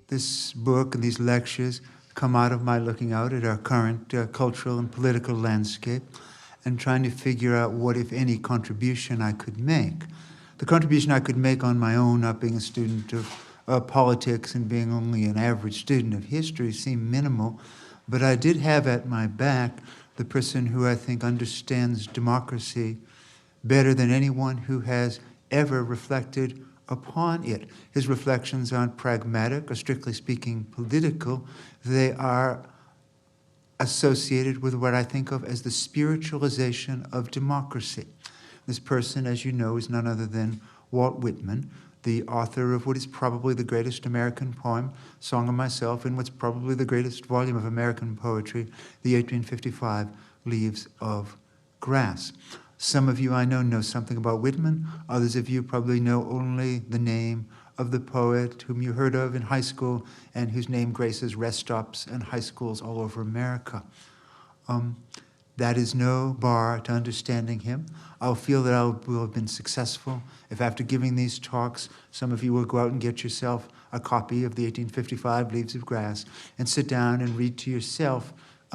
this book and these lectures come out of my looking out at our current cultural and political landscape and trying to figure out what, if any, contribution I could make. The contribution I could make on my own, not being a student of politics and being only an average student of history, seemed minimal, but I did have at my back the person who I think understands democracy better than anyone who has ever reflected upon it. His reflections aren't pragmatic or, strictly speaking, political. They are associated with what I think of as the spiritualization of democracy. This person, as you know, is none other than Walt Whitman, the author of what is probably the greatest American poem, Song of Myself, and what's probably the greatest volume of American poetry, the 1855 Leaves of Grass. Some of you I know something about Whitman. Others of you probably know only the name of the poet whom you heard of in high school and whose name graces rest stops and high schools all over America. That is no bar to understanding him. I'll feel that I will have been successful if after giving these talks, some of you will go out and get yourself a copy of the 1855 Leaves of Grass and sit down and read to yourself,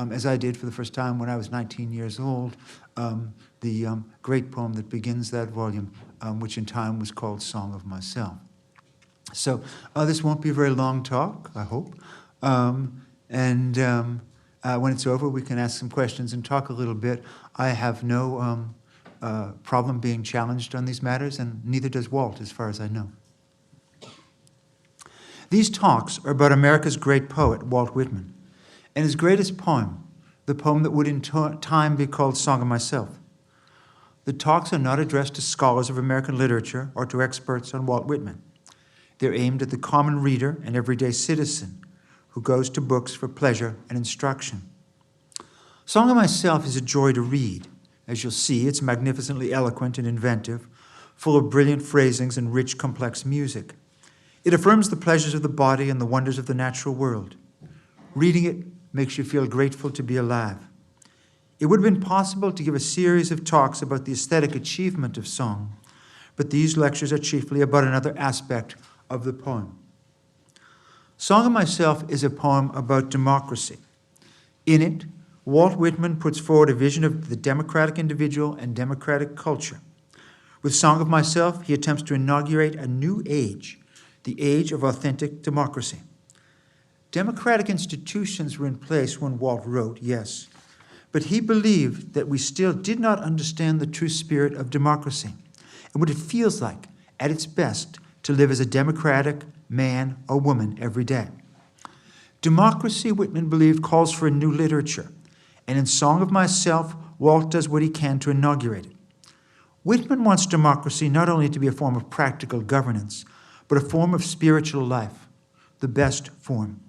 as I did for the first time when I was 19 years old, the great poem that begins that volume, which in time was called Song of Myself. So this won't be a very long talk, I hope. When it's over, we can ask some questions and talk a little bit. I have no problem being challenged on these matters, and neither does Walt, as far as I know. These talks are about America's great poet, Walt Whitman, and his greatest poem, the poem that would in time be called Song of Myself. The talks are not addressed to scholars of American literature or to experts on Walt Whitman. They're aimed at the common reader and everyday citizen who goes to books for pleasure and instruction. Song of Myself is a joy to read. As you'll see, it's magnificently eloquent and inventive, full of brilliant phrasings and rich, complex music. It affirms the pleasures of the body and the wonders of the natural world. Reading it makes you feel grateful to be alive. It would have been possible to give a series of talks about the aesthetic achievement of song, but these lectures are chiefly about another aspect of the poem. Song of Myself is a poem about democracy. In it, Walt Whitman puts forward a vision of the democratic individual and democratic culture. With Song of Myself, he attempts to inaugurate a new age, the age of authentic democracy. Democratic institutions were in place when Walt wrote, yes, but he believed that we still did not understand the true spirit of democracy and what it feels like, at its best, to live as a democratic man or woman every day. Democracy, Whitman believed, calls for a new literature, and in Song of Myself, Walt does what he can to inaugurate it. Whitman wants democracy not only to be a form of practical governance, but a form of spiritual life, the best form.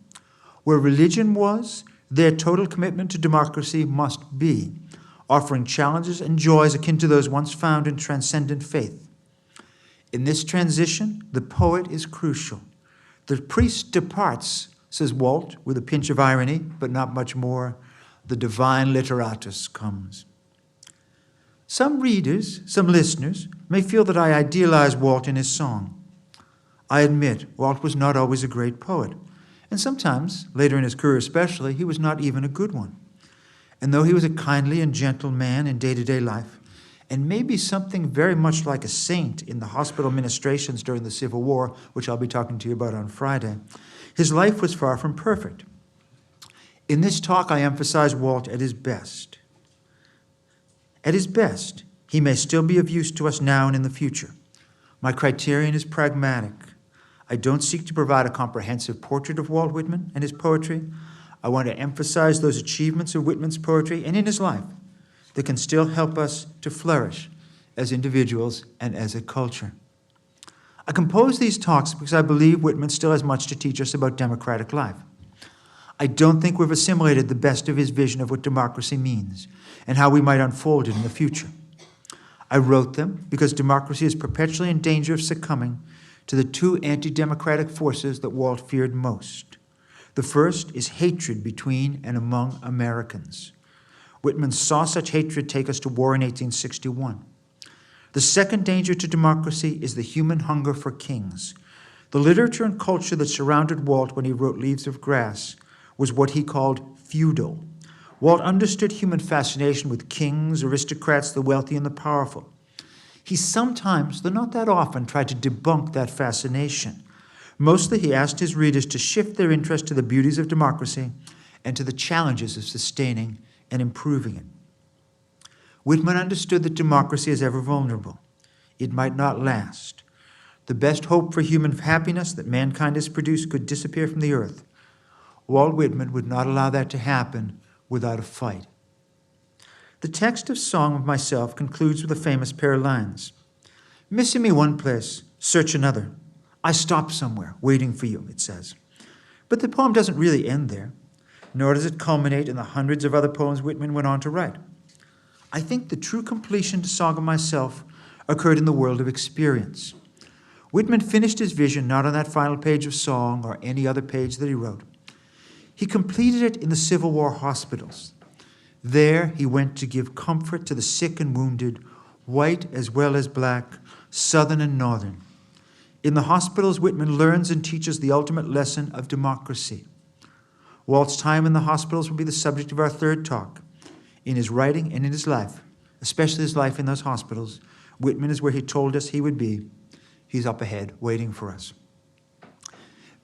Where religion was, their total commitment to democracy must be, offering challenges and joys akin to those once found in transcendent faith. In this transition, the poet is crucial. The priest departs, says Walt, with a pinch of irony, but not much more. The divine literatus comes. Some readers, some listeners, may feel that I idealize Walt in his song. I admit, Walt was not always a great poet, and sometimes, later in his career especially, he was not even a good one. And though he was a kindly and gentle man in day-to-day life, and maybe something very much like a saint in the hospital ministrations during the Civil War, which I'll be talking to you about on Friday, his life was far from perfect. In this talk, I emphasize Walt at his best. At his best, he may still be of use to us now and in the future. My criterion is pragmatic. I don't seek to provide a comprehensive portrait of Walt Whitman and his poetry. I want to emphasize those achievements of Whitman's poetry and in his life that can still help us to flourish as individuals and as a culture. I compose these talks because I believe Whitman still has much to teach us about democratic life. I don't think we've assimilated the best of his vision of what democracy means and how we might unfold it in the future. I wrote them because democracy is perpetually in danger of succumbing to the two anti-democratic forces that Walt feared most. The first is hatred between and among Americans. Whitman saw such hatred take us to war in 1861. The second danger to democracy is the human hunger for kings. The literature and culture that surrounded Walt when he wrote Leaves of Grass was what he called feudal. Walt understood human fascination with kings, aristocrats, the wealthy, and the powerful. He sometimes, though not that often, tried to debunk that fascination. Mostly, he asked his readers to shift their interest to the beauties of democracy and to the challenges of sustaining and improving it. Whitman understood that democracy is ever vulnerable. It might not last. The best hope for human happiness that mankind has produced could disappear from the earth. Walt Whitman would not allow that to happen without a fight. The text of Song of Myself concludes with a famous pair of lines. Missing me one place, search another. I stopped somewhere, waiting for you, it says. But the poem doesn't really end there, nor does it culminate in the hundreds of other poems Whitman went on to write. I think the true completion to Song of Myself occurred in the world of experience. Whitman finished his vision not on that final page of Song or any other page that he wrote. He completed it in the Civil War hospitals. There he went to give comfort to the sick and wounded, white as well as black, southern and northern. In the hospitals, Whitman learns and teaches the ultimate lesson of democracy. Walt's time in the hospitals will be the subject of our third talk. In his writing and in his life, especially his life in those hospitals, Whitman is where he told us he would be. He's up ahead, waiting for us.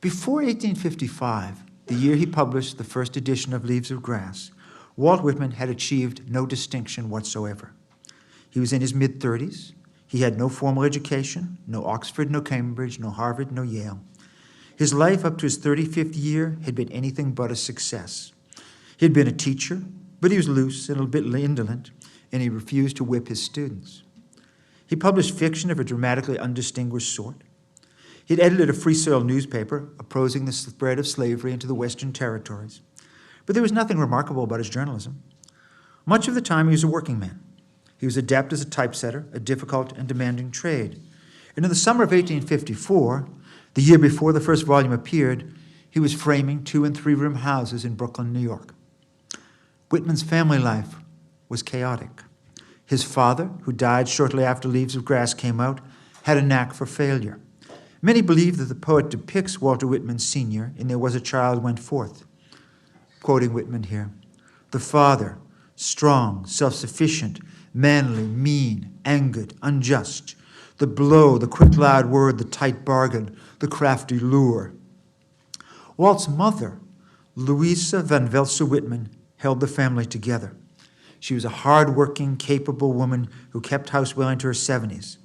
Before 1855, the year he published the first edition of Leaves of Grass, Walt Whitman had achieved no distinction whatsoever. He was in his mid-30s. He had no formal education, no Oxford, no Cambridge, no Harvard, no Yale. His life up to his 35th year had been anything but a success. He had been a teacher, but he was loose and a bit indolent, and he refused to whip his students. He published fiction of a dramatically undistinguished sort. He had edited a Free Soil newspaper opposing the spread of slavery into the Western territories. But there was nothing remarkable about his journalism. Much of the time he was a working man. He was adept as a typesetter, a difficult and demanding trade. And in the summer of 1854, the year before the first volume appeared, he was framing 2- and 3-room houses in Brooklyn, New York. Whitman's family life was chaotic. His father, who died shortly after Leaves of Grass came out, had a knack for failure. Many believe that the poet depicts Walter Whitman Sr. in There Was a Child Went Forth. Quoting Whitman here, the father, strong, self-sufficient, manly, mean, angered, unjust. The blow, the quick, loud word, the tight bargain, the crafty lure. Walt's mother, Louisa Van Velse Whitman, held the family together. She was a hard-working, capable woman who kept house well into her 70s.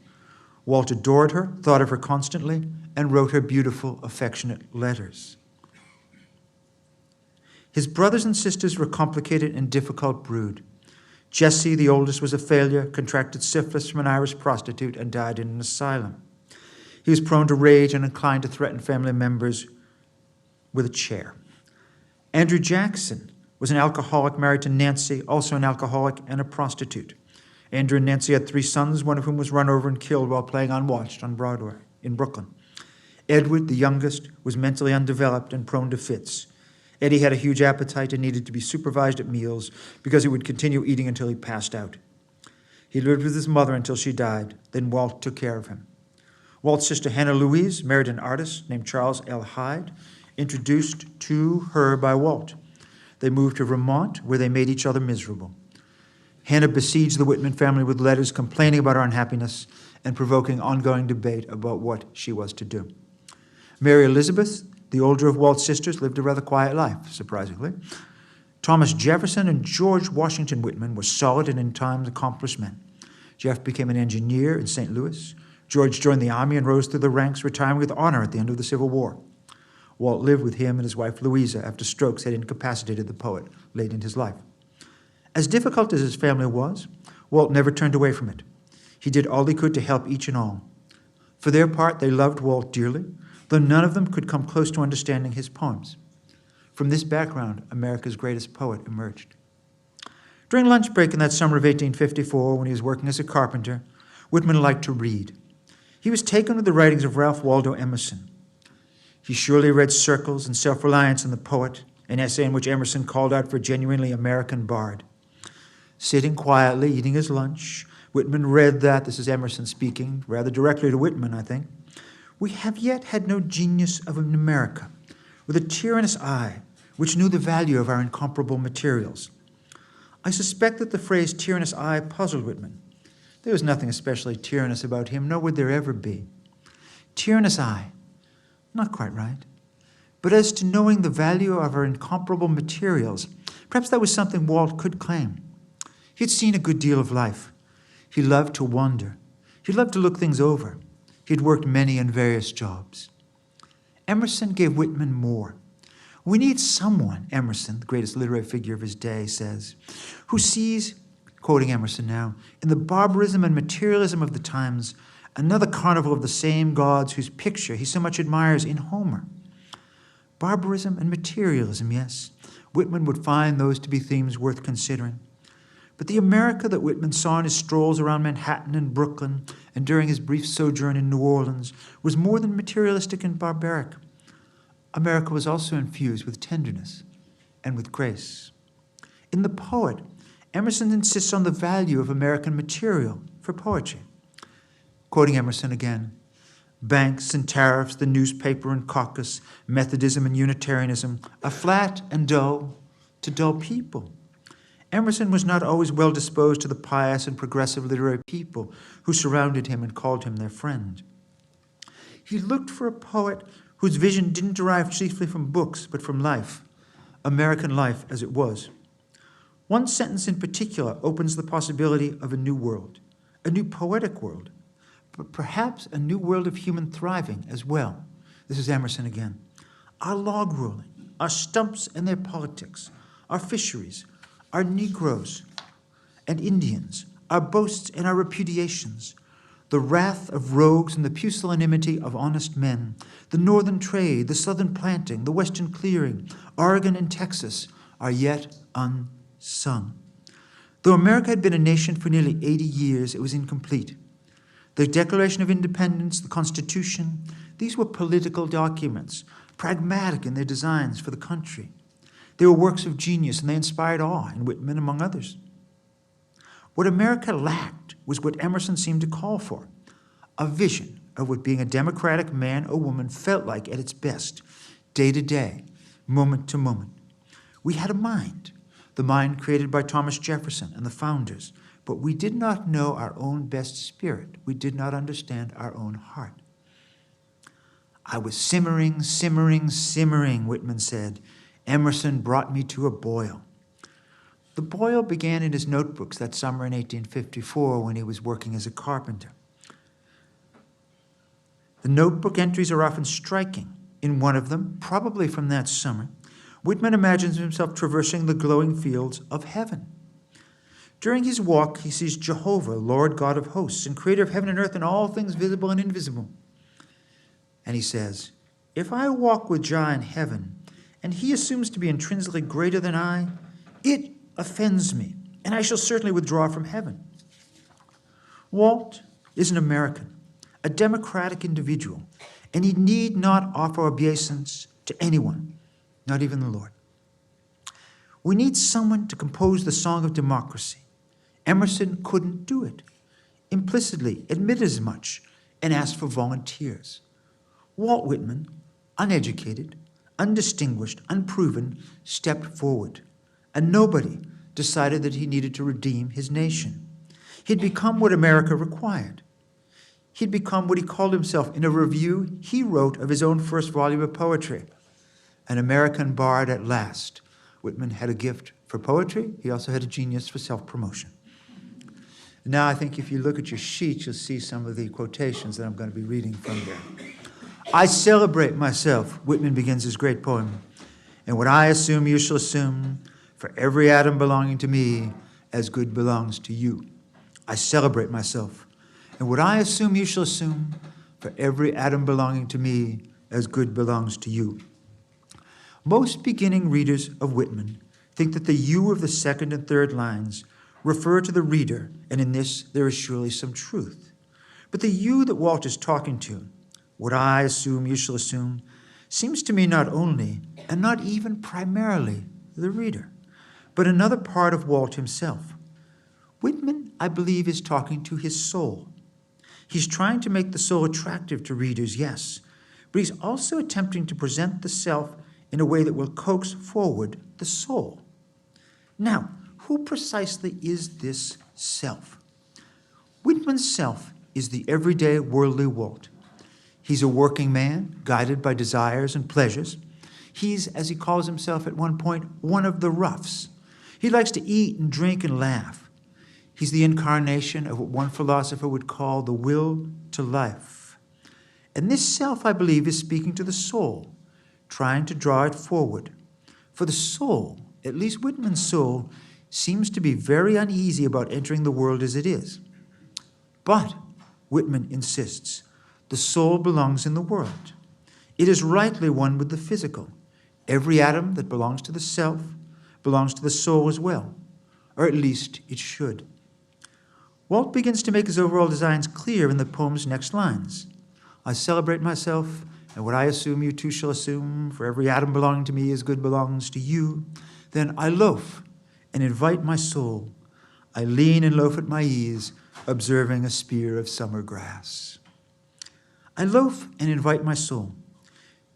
Walt adored her, thought of her constantly, and wrote her beautiful, affectionate letters. His brothers and sisters were a complicated and difficult brood. Jessie, the oldest, was a failure, contracted syphilis from an Irish prostitute, and died in an asylum. He was prone to rage and inclined to threaten family members with a chair. Andrew Jackson was an alcoholic married to Nancy, also an alcoholic and a prostitute. Andrew and Nancy had 3 sons, one of whom was run over and killed while playing Unwatched on Broadway in Brooklyn. Edward, the youngest, was mentally undeveloped and prone to fits. Eddie had a huge appetite and needed to be supervised at meals because he would continue eating until he passed out. He lived with his mother until she died. Then Walt took care of him. Walt's sister Hannah Louise married an artist named Charles L. Hyde, introduced to her by Walt. They moved to Vermont, where they made each other miserable. Hannah besieged the Whitman family with letters complaining about her unhappiness and provoking ongoing debate about what she was to do. Mary Elizabeth, the older of Walt's sisters, lived a rather quiet life, surprisingly. Thomas Jefferson and George Washington Whitman were solid and in time accomplished men. Jeff became an engineer in St. Louis. George joined the Army and rose through the ranks, retiring with honor at the end of the Civil War. Walt lived with him and his wife Louisa after strokes had incapacitated the poet late in his life. As difficult as his family was, Walt never turned away from it. He did all he could to help each and all. For their part, they loved Walt dearly, though none of them could come close to understanding his poems. From this background, America's greatest poet emerged. During lunch break in that summer of 1854, when he was working as a carpenter, Whitman liked to read. He was taken with the writings of Ralph Waldo Emerson. He surely read Circles and Self-Reliance in the Poet, an essay in which Emerson called out for a genuinely American bard. Sitting quietly, eating his lunch, Whitman read that, this is Emerson speaking, rather directly to Whitman, I think. We have yet had no genius of an America with a tyrannous eye which knew the value of our incomparable materials. I suspect that the phrase tyrannous eye puzzled Whitman. There was nothing especially tyrannous about him, nor would there ever be. Tyrannous eye, not quite right. But as to knowing the value of our incomparable materials, perhaps that was something Walt could claim. He had seen a good deal of life. He loved to wander. He loved to look things over. He had worked many and various jobs. Emerson gave Whitman more. We need someone, Emerson, the greatest literary figure of his day, says, who sees, quoting Emerson now, in the barbarism and materialism of the times, another carnival of the same gods whose picture he so much admires in Homer. Barbarism and materialism, yes. Whitman would find those to be themes worth considering. But the America that Whitman saw in his strolls around Manhattan and Brooklyn and during his brief sojourn in New Orleans was more than materialistic and barbaric. America was also infused with tenderness and with grace. In The Poet, Emerson insists on the value of American material for poetry. Quoting Emerson again, banks and tariffs, the newspaper and caucus, Methodism and Unitarianism are flat and dull to dull people. Emerson was not always well disposed to the pious and progressive literary people who surrounded him and called him their friend. He looked for a poet whose vision didn't derive chiefly from books, but from life, American life as it was. One sentence in particular opens the possibility of a new world, a new poetic world, but perhaps a new world of human thriving as well. This is Emerson again. Our log rolling, our stumps and their politics, our fisheries, our Negroes and Indians, our boasts and our repudiations, the wrath of rogues and the pusillanimity of honest men, the northern trade, the southern planting, the western clearing, Oregon and Texas are yet unsung. Though America had been a nation for nearly 80 years, it was incomplete. The Declaration of Independence, the Constitution, these were political documents, pragmatic in their designs for the country. They were works of genius, and they inspired awe in Whitman, among others. What America lacked was what Emerson seemed to call for, a vision of what being a democratic man or woman felt like at its best, day to day, moment to moment. We had a mind, the mind created by Thomas Jefferson and the founders, but we did not know our own best spirit. We did not understand our own heart. I was simmering, simmering, simmering, Whitman said. Emerson brought me to a boil. The boil began in his notebooks that summer in 1854 when he was working as a carpenter. The notebook entries are often striking. In one of them, probably from that summer, Whitman imagines himself traversing the glowing fields of heaven. During his walk, he sees Jehovah, Lord God of hosts, and creator of heaven and earth and all things visible and invisible. And he says, if I walk with Jah in heaven, and he assumes to be intrinsically greater than I, it offends me, and I shall certainly withdraw from heaven. Walt is an American, a democratic individual, and he need not offer obeisance to anyone, not even the Lord. We need someone to compose the song of democracy. Emerson couldn't do it, implicitly admitted as much, and asked for volunteers. Walt Whitman, uneducated, undistinguished, unproven, stepped forward. And nobody decided that he needed to redeem his nation. He'd become what America required. He'd become what he called himself in a review he wrote of his own first volume of poetry, an American bard at last. Whitman had a gift for poetry. He also had a genius for self-promotion. Now I think if you look at your sheet, you'll see some of the quotations that I'm going to be reading from there. I celebrate myself, Whitman begins his great poem, and what I assume you shall assume, for every atom belonging to me as good belongs to you. I celebrate myself, and what I assume you shall assume, for every atom belonging to me as good belongs to you. Most beginning readers of Whitman think that the you of the second and third lines refer to the reader, and in this there is surely some truth. But the you that Walt is talking to, what I assume you shall assume, seems to me not only, and not even primarily, the reader, but another part of Walt himself. Whitman, I believe, is talking to his soul. He's trying to make the soul attractive to readers, yes, but he's also attempting to present the self in a way that will coax forward the soul. Now, who precisely is this self? Whitman's self is the everyday worldly Walt. He's a working man, guided by desires and pleasures. He's, as he calls himself at one point, one of the roughs. He likes to eat and drink and laugh. He's the incarnation of what one philosopher would call the will to life. And this self, I believe, is speaking to the soul, trying to draw it forward. For the soul, at least Whitman's soul, seems to be very uneasy about entering the world as it is. But, Whitman insists, the soul belongs in the world. It is rightly one with the physical. Every atom that belongs to the self belongs to the soul as well, or at least it should. Walt begins to make his overall designs clear in the poem's next lines. I celebrate myself, and what I assume you too shall assume, for every atom belonging to me as good belongs to you. Then I loaf and invite my soul. I lean and loaf at my ease, observing a spear of summer grass. I loaf and invite my soul.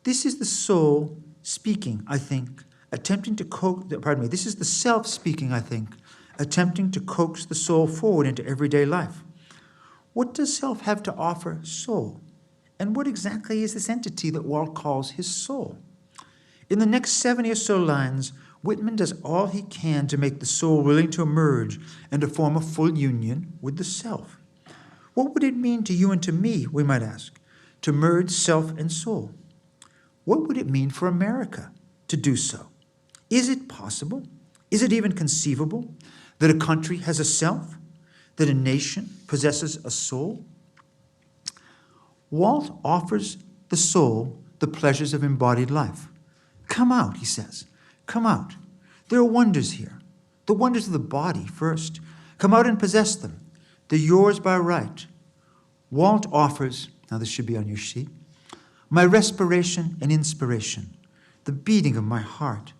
This is the soul speaking, I think, this is the self speaking, I think, attempting to coax the soul forward into everyday life. What does self have to offer soul? And what exactly is this entity that Walt calls his soul? In the next 70 or so lines, Whitman does all he can to make the soul willing to emerge and to form a full union with the self. What would it mean to you and to me, we might ask, to merge self and soul? What would it mean for America to do so? Is it possible? Is it even conceivable that a country has a self, that a nation possesses a soul? Walt offers the soul the pleasures of embodied life. Come out, he says. Come out. There are wonders here. The wonders of the body first. Come out and possess them. They're yours by right. Walt offers, now this should be on your sheet, my respiration and inspiration, the beating of my heart,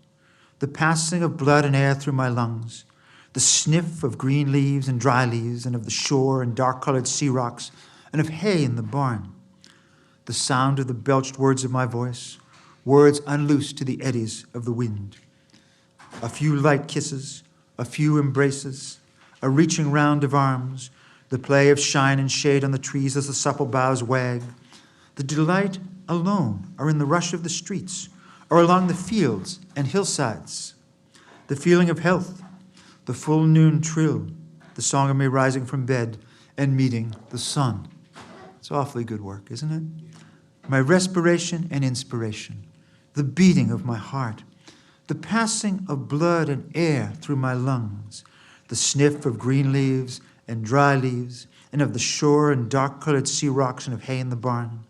the passing of blood and air through my lungs, the sniff of green leaves and dry leaves, and of the shore and dark-colored sea rocks, and of hay in the barn, the sound of the belched words of my voice, words unloosed to the eddies of the wind. A few light kisses, a few embraces, a reaching round of arms, the play of shine and shade on the trees as the supple boughs wag. The delight alone are in the rush of the streets, or along the fields and hillsides. The feeling of health, the full noon trill, the song of me rising from bed and meeting the sun. It's awfully good work, isn't it? My respiration and inspiration, the beating of my heart, the passing of blood and air through my lungs, the sniff of green leaves and dry leaves, and of the shore and dark-colored sea rocks and of hay in the barn,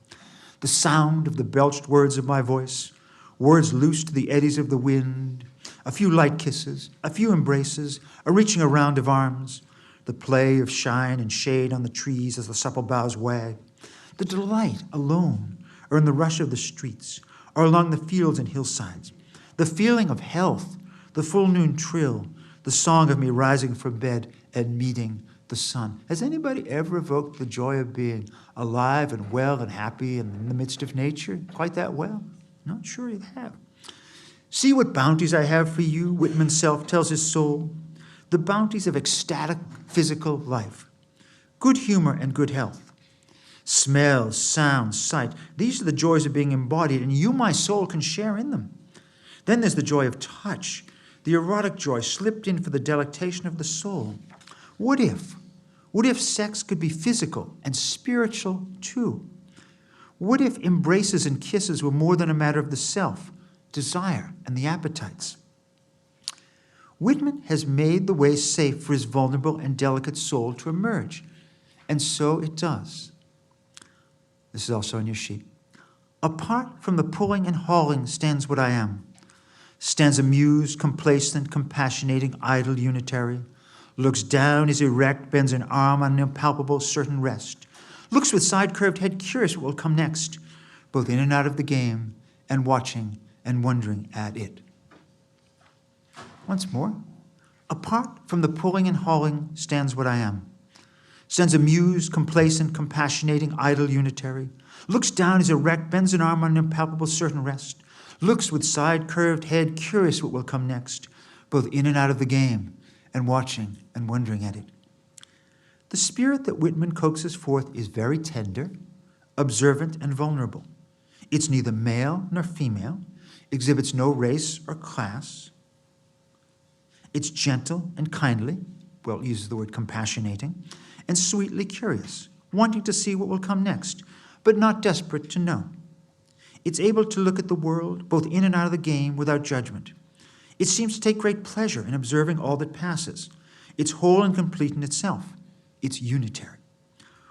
the sound of the belched words of my voice, words loose to the eddies of the wind, a few light kisses, a few embraces, a reaching around of arms, the play of shine and shade on the trees as the supple boughs wag, the delight alone, or in the rush of the streets, or along the fields and hillsides, the feeling of health, the full noon trill, the song of me rising from bed and meeting the sun. Has anybody ever evoked the joy of being alive and well and happy and in the midst of nature quite that well? Not sure you have. See what bounties I have for you, Whitman's self tells his soul. The bounties of ecstatic physical life, good humor and good health. Smell, sound, sight, these are the joys of being embodied, and you, my soul, can share in them. Then there's the joy of touch, the erotic joy slipped in for the delectation of the soul. What if sex could be physical and spiritual too? What if embraces and kisses were more than a matter of the self, desire, and the appetites? Whitman has made the way safe for his vulnerable and delicate soul to emerge, and so it does. This is also on your sheet. Apart from the pulling and hauling stands what I am. Stands amused, complacent, compassionating, idle, unitary. Looks down, is erect, bends an arm on an impalpable, certain rest. Looks with side-curved head, curious what will come next, both in and out of the game, and watching and wondering at it. Once more. Apart from the pulling and hauling stands what I am. Stands amused, complacent, compassionating, idle, unitary. Looks down, is erect, bends an arm on an impalpable certain rest. Looks with side-curved head, curious what will come next, both in and out of the game, and watching and wondering at it. The spirit that Whitman coaxes forth is very tender, observant, and vulnerable. It's neither male nor female, exhibits no race or class. It's gentle and kindly, well, it uses the word compassionating, and sweetly curious, wanting to see what will come next, but not desperate to know. It's able to look at the world, both in and out of the game, without judgment. It seems to take great pleasure in observing all that passes. It's whole and complete in itself. It's unitary.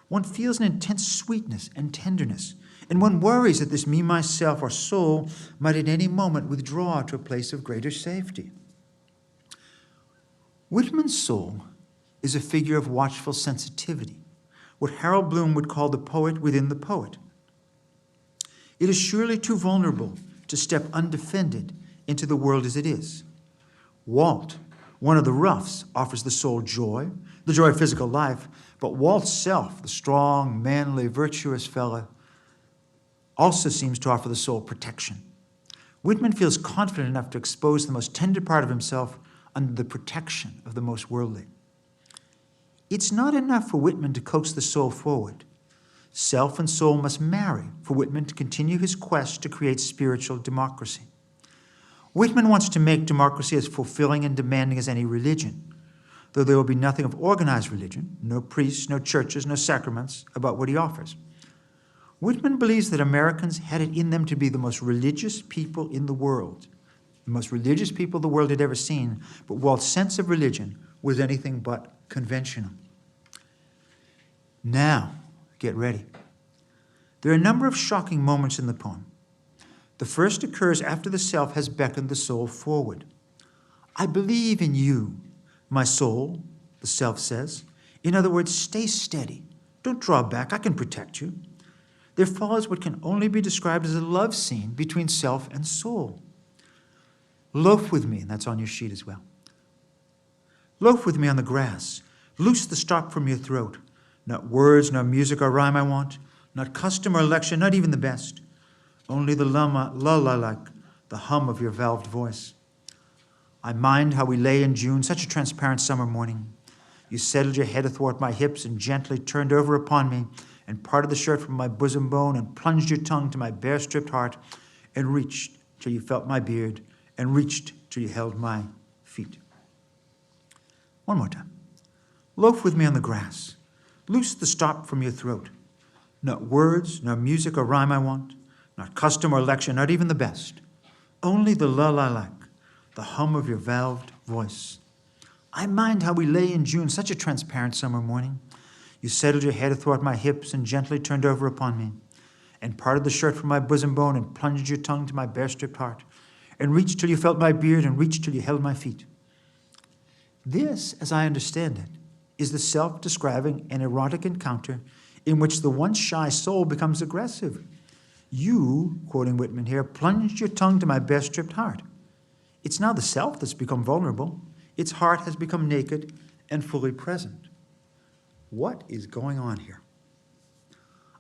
One feels an intense sweetness and tenderness, and one worries that this me, myself, or soul might at any moment withdraw to a place of greater safety. Whitman's soul is a figure of watchful sensitivity, what Harold Bloom would call the poet within the poet. It is surely too vulnerable to step undefended into the world as it is. Walt, one of the roughs, offers the soul joy, the joy of physical life, but Walt's self, the strong, manly, virtuous fellow, also seems to offer the soul protection. Whitman feels confident enough to expose the most tender part of himself under the protection of the most worldly. It's not enough for Whitman to coax the soul forward. Self and soul must marry for Whitman to continue his quest to create spiritual democracy. Whitman wants to make democracy as fulfilling and demanding as any religion, though there will be nothing of organized religion, no priests, no churches, no sacraments, about what he offers. Whitman believes that Americans had it in them to be the most religious people in the world, the most religious people the world had ever seen, but Walt's sense of religion was anything but conventional. Now, get ready. There are a number of shocking moments in the poem. The first occurs after the self has beckoned the soul forward. I believe in you, my soul, the self says. In other words, stay steady. Don't draw back. I can protect you. There follows what can only be described as a love scene between self and soul. Loaf with me, and that's on your sheet as well. Loaf with me on the grass. Loose the stop from your throat. Not words, nor music or rhyme I want. Not custom or lecture, not even the best. Only the lull-like, the hum of your valved voice. I mind how we lay in June, such a transparent summer morning. You settled your head athwart my hips and gently turned over upon me and parted the shirt from my bosom bone and plunged your tongue to my bare-stripped heart and reached till you felt my beard and reached till you held my feet. One more time. Loaf with me on the grass. Loose the stop from your throat. Not words, nor music or rhyme I want. Not custom or lecture, not even the best. Only the lull I like, the hum of your valved voice. I mind how we lay in June, such a transparent summer morning. You settled your head athwart my hips and gently turned over upon me, and parted the shirt from my bosom bone and plunged your tongue to my bare-stripped heart, and reached till you felt my beard and reached till you held my feet. This, as I understand it, is the self describing an erotic encounter in which the once shy soul becomes aggressive. You, quoting Whitman here, plunged your tongue to my bare-stripped heart. It's now the self that's become vulnerable. Its heart has become naked and fully present. What is going on here?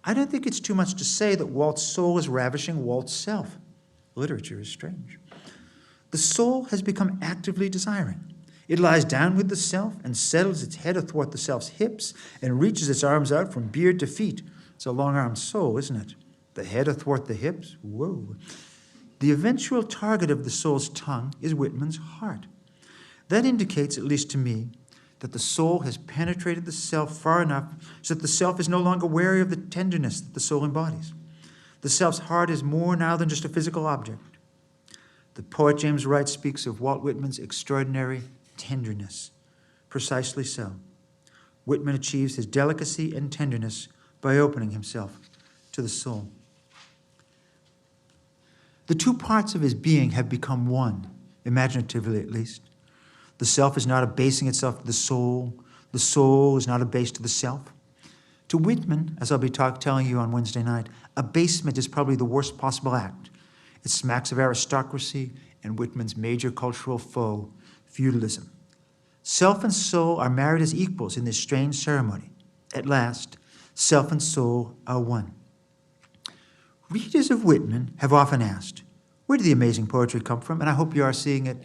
I don't think it's too much to say that Walt's soul is ravishing Walt's self. Literature is strange. The soul has become actively desiring. It lies down with the self and settles its head athwart the self's hips and reaches its arms out from beard to feet. It's a long-armed soul, isn't it? The head athwart the hips? Whoa. The eventual target of the soul's tongue is Whitman's heart. That indicates, at least to me, that the soul has penetrated the self far enough so that the self is no longer wary of the tenderness that the soul embodies. The self's heart is more now than just a physical object. The poet James Wright speaks of Walt Whitman's extraordinary tenderness. Precisely so. Whitman achieves his delicacy and tenderness by opening himself to the soul. The two parts of his being have become one, imaginatively at least. The self is not abasing itself to the soul is not abased to the self. To Whitman, as I'll be telling you on Wednesday night, abasement is probably the worst possible act. It smacks of aristocracy and Whitman's major cultural foe, feudalism. Self and soul are married as equals in this strange ceremony. At last, self and soul are one. Readers of Whitman have often asked, where did the amazing poetry come from? And I hope you are seeing it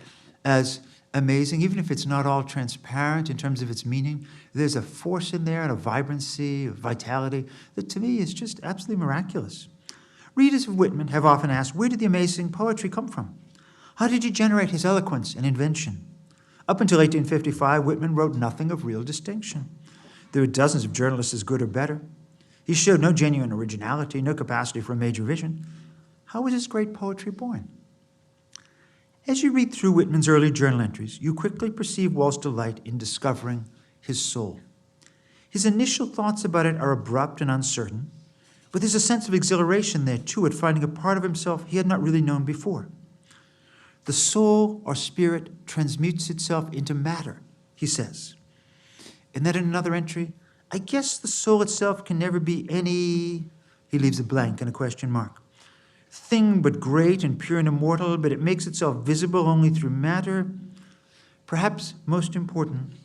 as amazing, even if it's not all transparent in terms of its meaning. There's a force in there and a vibrancy, a vitality that to me is just absolutely miraculous. Readers of Whitman have often asked, where did the amazing poetry come from? How did he generate his eloquence and invention? Up until 1855, Whitman wrote nothing of real distinction. There were dozens of journalists as good or better. He showed no genuine originality, no capacity for a major vision. How was his great poetry born? As you read through Whitman's early journal entries, you quickly perceive Walt's delight in discovering his soul. His initial thoughts about it are abrupt and uncertain, but there's a sense of exhilaration there, too, at finding a part of himself he had not really known before. The soul or spirit transmutes itself into matter, he says. And then in another entry, I guess the soul itself can never be any, he leaves a blank and a question mark, thing but great and pure and immortal, but it makes itself visible only through matter. Perhaps most important,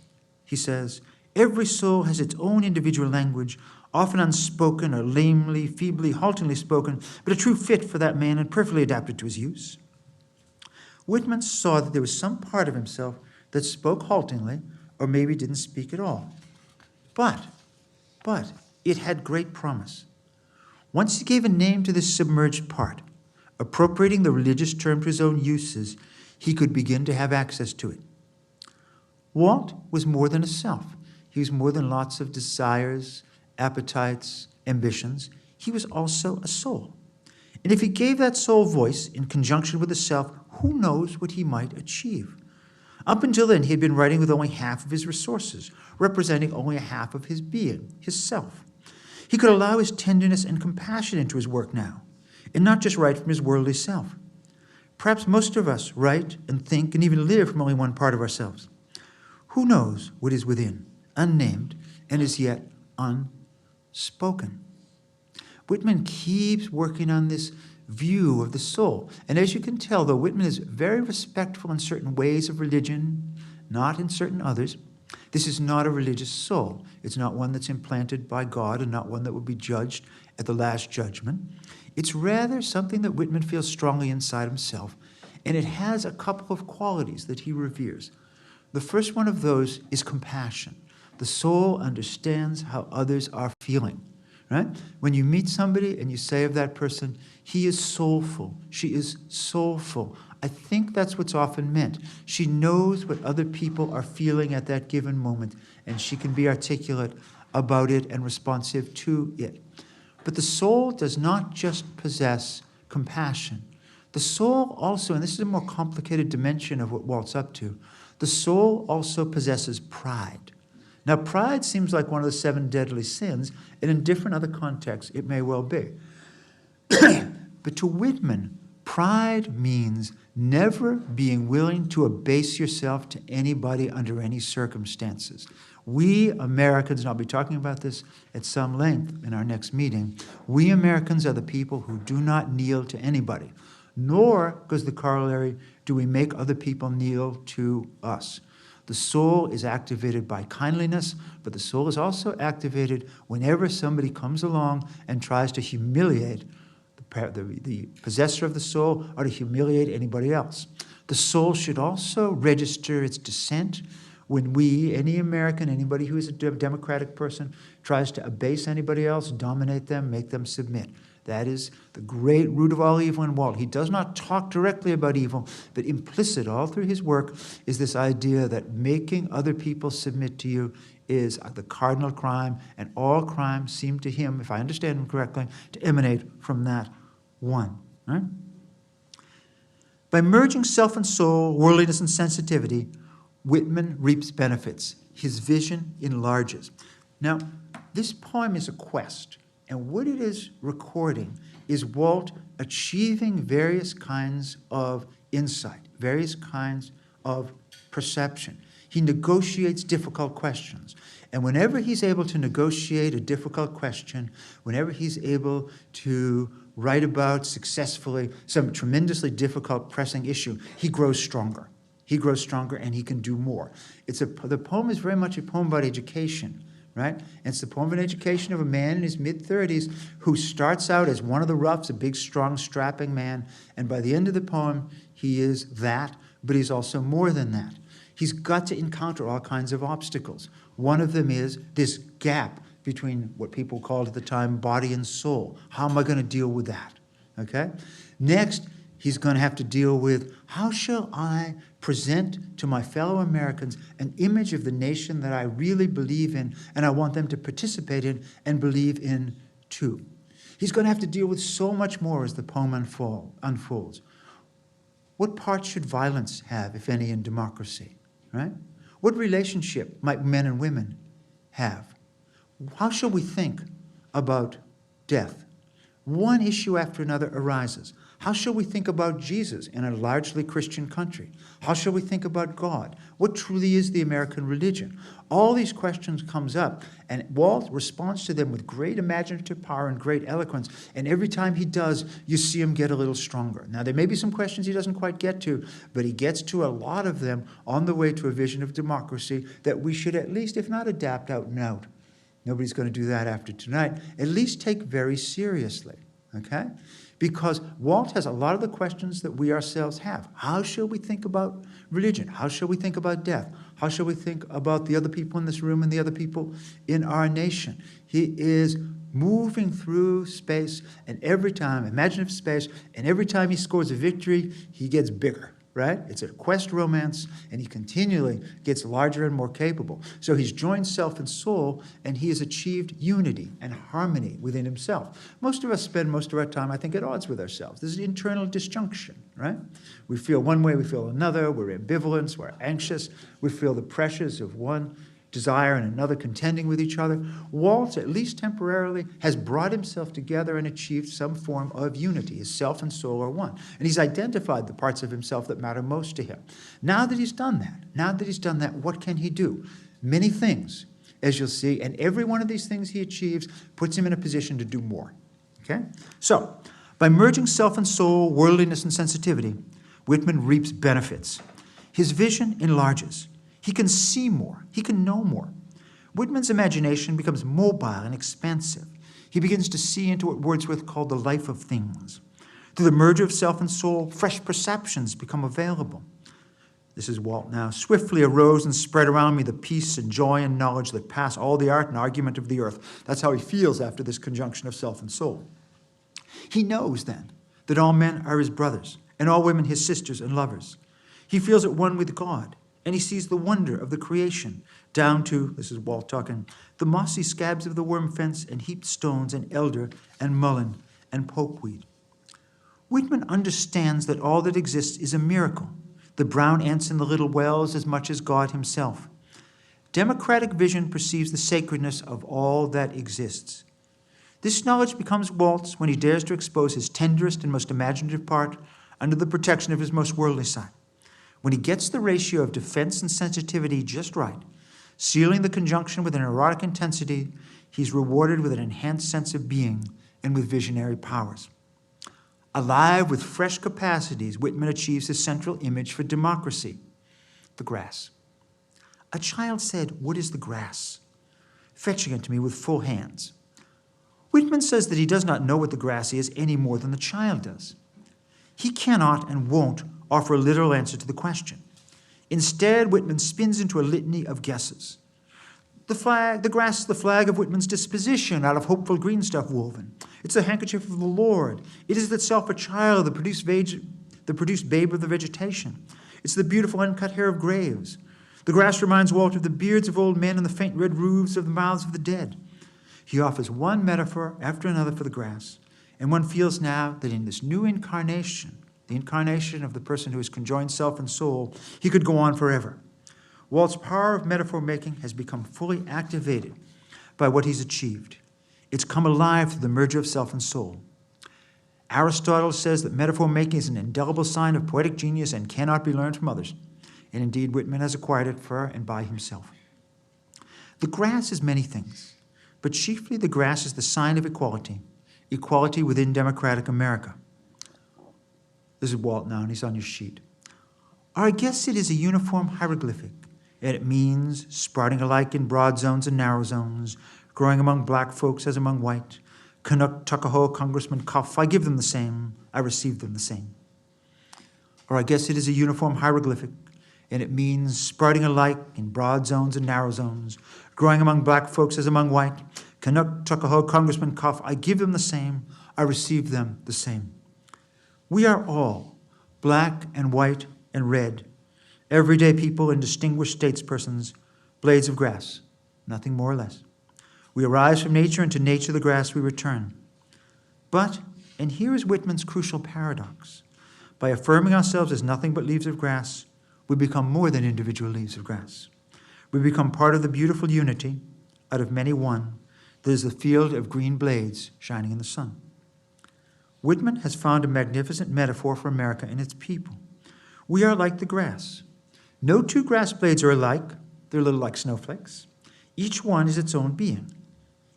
he says, every soul has its own individual language, often unspoken or lamely, feebly, haltingly spoken, but a true fit for that man and perfectly adapted to his use. Whitman saw that there was some part of himself that spoke haltingly, or maybe didn't speak at all. But it had great promise. Once he gave a name to this submerged part, appropriating the religious term to his own uses, he could begin to have access to it. Walt was more than a self. He was more than lots of desires, appetites, ambitions. He was also a soul. And if he gave that soul voice in conjunction with the self, who knows what he might achieve? Up until then, he had been writing with only half of his resources, representing only a half of his being, his self. He could allow his tenderness and compassion into his work now, and not just write from his worldly self. Perhaps most of us write and think and even live from only one part of ourselves. Who knows what is within, unnamed, and is yet unspoken? Whitman keeps working on this view of the soul. And as you can tell, though Whitman is very respectful in certain ways of religion, not in certain others, this is not a religious soul. It's not one that's implanted by God and not one that will be judged at the last judgment. It's rather something that Whitman feels strongly inside himself, and it has a couple of qualities that he reveres. The first one of those is compassion. The soul understands how others are feeling. Right? When you meet somebody and you say of that person, he is soulful, she is soulful. I think that's what's often meant. She knows what other people are feeling at that given moment, and she can be articulate about it and responsive to it. But the soul does not just possess compassion. The soul also, and this is a more complicated dimension of what Walt's up to, the soul also possesses pride. Now, pride seems like one of the 7 deadly sins, and in different other contexts, it may well be. But to Whitman, pride means never being willing to abase yourself to anybody under any circumstances. We Americans, and I'll be talking about this at some length in our next meeting, we Americans are the people who do not kneel to anybody, nor, because the corollary, do we make other people kneel to us. The soul is activated by kindliness, but the soul is also activated whenever somebody comes along and tries to humiliate the possessor of the soul or to humiliate anybody else. The soul should also register its dissent when we, any American, anybody who is a democratic person, tries to abase anybody else, dominate them, make them submit. That is the great root of all evil in Walt. He does not talk directly about evil, but implicit all through his work is this idea that making other people submit to you is the cardinal crime, and all crimes seem to him, if I understand him correctly, to emanate from that one. Right? By merging self and soul, worldliness and sensitivity, Whitman reaps benefits. His vision enlarges. Now, this poem is a quest. And what it is recording is Walt achieving various kinds of insight, various kinds of perception. He negotiates difficult questions. And whenever he's able to negotiate a difficult question, whenever he's able to write about successfully some tremendously difficult, pressing issue, he grows stronger. He grows stronger and he can do more. The poem is very much a poem about education, right? And it's the poem of an education of a man in his mid-30s who starts out as one of the roughs, a big, strong, strapping man, and by the end of the poem, he is that, but he's also more than that. He's got to encounter all kinds of obstacles. One of them is this gap between what people called at the time body and soul. How am I going to deal with that? Okay? Next, he's going to have to deal with how shall I present to my fellow Americans an image of the nation that I really believe in and I want them to participate in and believe in too. He's going to have to deal with so much more as the poem unfolds. What part should violence have, if any, in democracy? Right? What relationship might men and women have? How shall we think about death? One issue after another arises. How shall we think about Jesus in a largely Christian country? How shall we think about God? What truly is the American religion? All these questions comes up, and Walt responds to them with great imaginative power and great eloquence, and every time he does, you see him get a little stronger. Now, there may be some questions he doesn't quite get to, but he gets to a lot of them on the way to a vision of democracy that we should at least, if not adapt, out and out. Nobody's going to do that after tonight. At least take very seriously, okay? Because Walt has a lot of the questions that we ourselves have. How shall we think about religion? How shall we think about death? How shall we think about the other people in this room and the other people in our nation? He is moving through space, and every time, imaginative space, and every time he scores a victory, he gets bigger, right? It's a quest romance, and he continually gets larger and more capable. So he's joined self and soul, and he has achieved unity and harmony within himself. Most of us spend most of our time, I think, at odds with ourselves. There's an internal disjunction, right? We feel one way, we feel another, we're ambivalent, we're anxious, we feel the pressures of one desire and another contending with each other. Walt, at least temporarily, has brought himself together and achieved some form of unity. His self and soul are one. And he's identified the parts of himself that matter most to him. Now that he's done that, what can he do? Many things, as you'll see, and every one of these things he achieves puts him in a position to do more. Okay? So, by merging self and soul, worldliness and sensitivity, Whitman reaps benefits. His vision enlarges. He can see more. He can know more. Whitman's imagination becomes mobile and expansive. He begins to see into what Wordsworth called the life of things. Through the merger of self and soul, fresh perceptions become available. This is Walt now. Swiftly arose and spread around me the peace and joy and knowledge that pass all the art and argument of the earth. That's how he feels after this conjunction of self and soul. He knows then that all men are his brothers and all women his sisters and lovers. He feels at one with God. And he sees the wonder of the creation, down to, this is Walt talking, the mossy scabs of the worm fence and heaped stones and elder and mullein and pokeweed. Whitman understands that all that exists is a miracle, the brown ants in the little wells as much as God himself. Democratic vision perceives the sacredness of all that exists. This knowledge becomes Walt's when he dares to expose his tenderest and most imaginative part under the protection of his most worldly side. When he gets the ratio of defense and sensitivity just right, sealing the conjunction with an erotic intensity, he's rewarded with an enhanced sense of being and with visionary powers. Alive with fresh capacities, Whitman achieves his central image for democracy, the grass. A child said, "What is the grass?" fetching it to me with full hands. Whitman says that he does not know what the grass is any more than the child does. He cannot and won't offer a literal answer to the question. Instead, Whitman spins into a litany of guesses. The grass is the flag of Whitman's disposition, out of hopeful green stuff woven. It's the handkerchief of the Lord. It is itself a child, the produced babe of the vegetation. It's the beautiful uncut hair of graves. The grass reminds Walt of the beards of old men and the faint red roofs of the mouths of the dead. He offers one metaphor after another for the grass, and one feels now that in this new incarnation, the incarnation of the person who has conjoined self and soul, he could go on forever. Walt's power of metaphor making has become fully activated by what he's achieved. It's come alive through the merger of self and soul. Aristotle says that metaphor making is an indelible sign of poetic genius and cannot be learned from others. And indeed, Whitman has acquired it for and by himself. The grass is many things, but chiefly the grass is the sign of equality, equality within democratic America. This is Walt now, and he's on your sheet. I guess it is a uniform hieroglyphic, and it means sprouting alike in broad zones and narrow zones, growing among black folks as among white. Canuck, Tuckahoe, Congressman Cuff, I give them the same, I receive them the same. Or I guess it is a uniform hieroglyphic, and it means sprouting alike in broad zones and narrow zones, growing among black folks as among white. Canuck, Tuckahoe, Congressman Cuff, I give them the same, I receive them the same. We are all black and white and red, everyday people and distinguished statespersons, blades of grass, nothing more or less. We arise from nature, and to nature the grass we return. But, and here is Whitman's crucial paradox, by affirming ourselves as nothing but leaves of grass, we become more than individual leaves of grass. We become part of the beautiful unity, out of many one, that is the field of green blades shining in the sun. Whitman has found a magnificent metaphor for America and its people. We are like the grass. No two grass blades are alike. They're a little like snowflakes. Each one is its own being.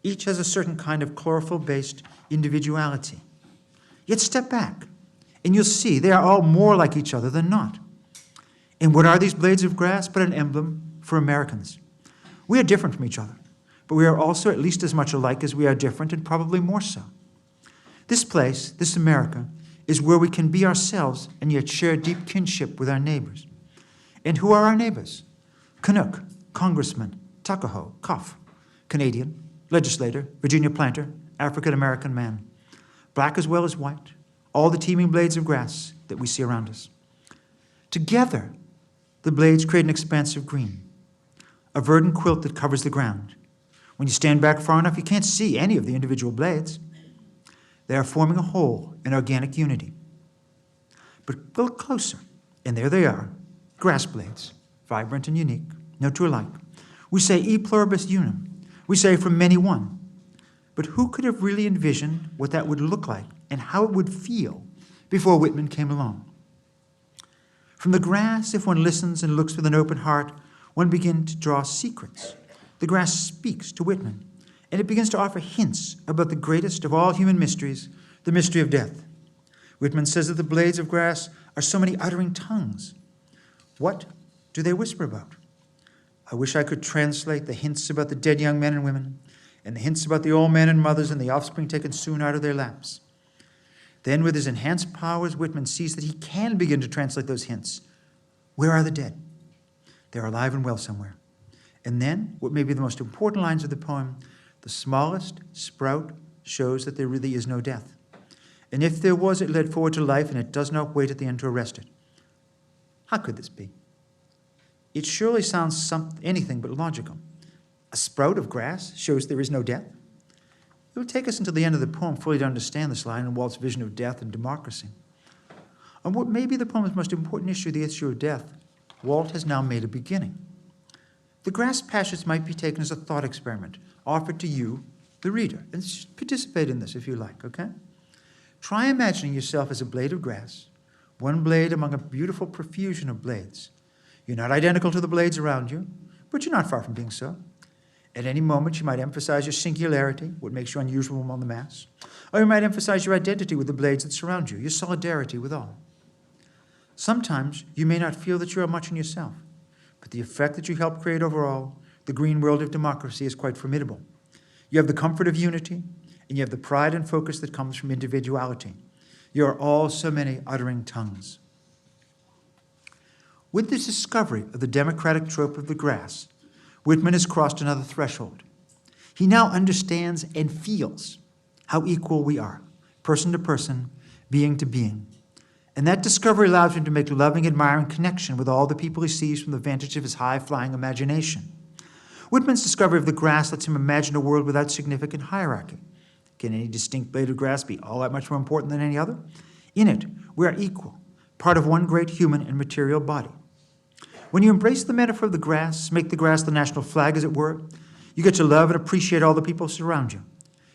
Each has a certain kind of chlorophyll-based individuality. Yet step back, and you'll see they are all more like each other than not. And what are these blades of grass but an emblem for Americans? We are different from each other, but we are also at least as much alike as we are different, and probably more so. This place, this America, is where we can be ourselves and yet share deep kinship with our neighbors. And who are our neighbors? Canuck, Congressman, Tuckahoe, Cuff, Canadian, legislator, Virginia planter, African-American man, black as well as white, all the teeming blades of grass that we see around us. Together, the blades create an expanse of green, a verdant quilt that covers the ground. When you stand back far enough, you can't see any of the individual blades. They are forming a whole in organic unity. But go closer, and there they are, grass blades, vibrant and unique, no two alike. We say e pluribus unum. We say from many one. But who could have really envisioned what that would look like and how it would feel before Whitman came along? From the grass, if one listens and looks with an open heart, one begins to draw secrets. The grass speaks to Whitman, and it begins to offer hints about the greatest of all human mysteries, the mystery of death. Whitman says that the blades of grass are so many uttering tongues. What do they whisper about? I wish I could translate the hints about the dead young men and women, and the hints about the old men and mothers and the offspring taken soon out of their laps. Then, with his enhanced powers, Whitman sees that he can begin to translate those hints. Where are the dead? They're alive and well somewhere. And then, what may be the most important lines of the poem, the smallest sprout shows that there really is no death. And if there was, it led forward to life, and it does not wait at the end to arrest it. How could this be? It surely sounds anything but logical. A sprout of grass shows there is no death? It will take us until the end of the poem fully to understand this line in Walt's vision of death and democracy. On what may be the poem's most important issue, the issue of death, Walt has now made a beginning. The grass passage might be taken as a thought experiment offered to you, the reader, and participate in this if you like, okay? Try imagining yourself as a blade of grass, one blade among a beautiful profusion of blades. You're not identical to the blades around you, but you're not far from being so. At any moment, you might emphasize your singularity, what makes you unusual among the mass, or you might emphasize your identity with the blades that surround you, your solidarity with all. Sometimes you may not feel that you are much in yourself, but the effect that you help create overall, the green world of democracy, is quite formidable. You have the comfort of unity, and you have the pride and focus that comes from individuality. You are all so many uttering tongues. With this discovery of the democratic trope of the grass, Whitman has crossed another threshold. He now understands and feels how equal we are, person to person, being to being. And that discovery allows him to make loving, admiring connection with all the people he sees from the vantage of his high-flying imagination. Whitman's discovery of the grass lets him imagine a world without significant hierarchy. Can any distinct blade of grass be all that much more important than any other? In it, we are equal, part of one great human and material body. When you embrace the metaphor of the grass, make the grass the national flag, as it were, you get to love and appreciate all the people who surround you.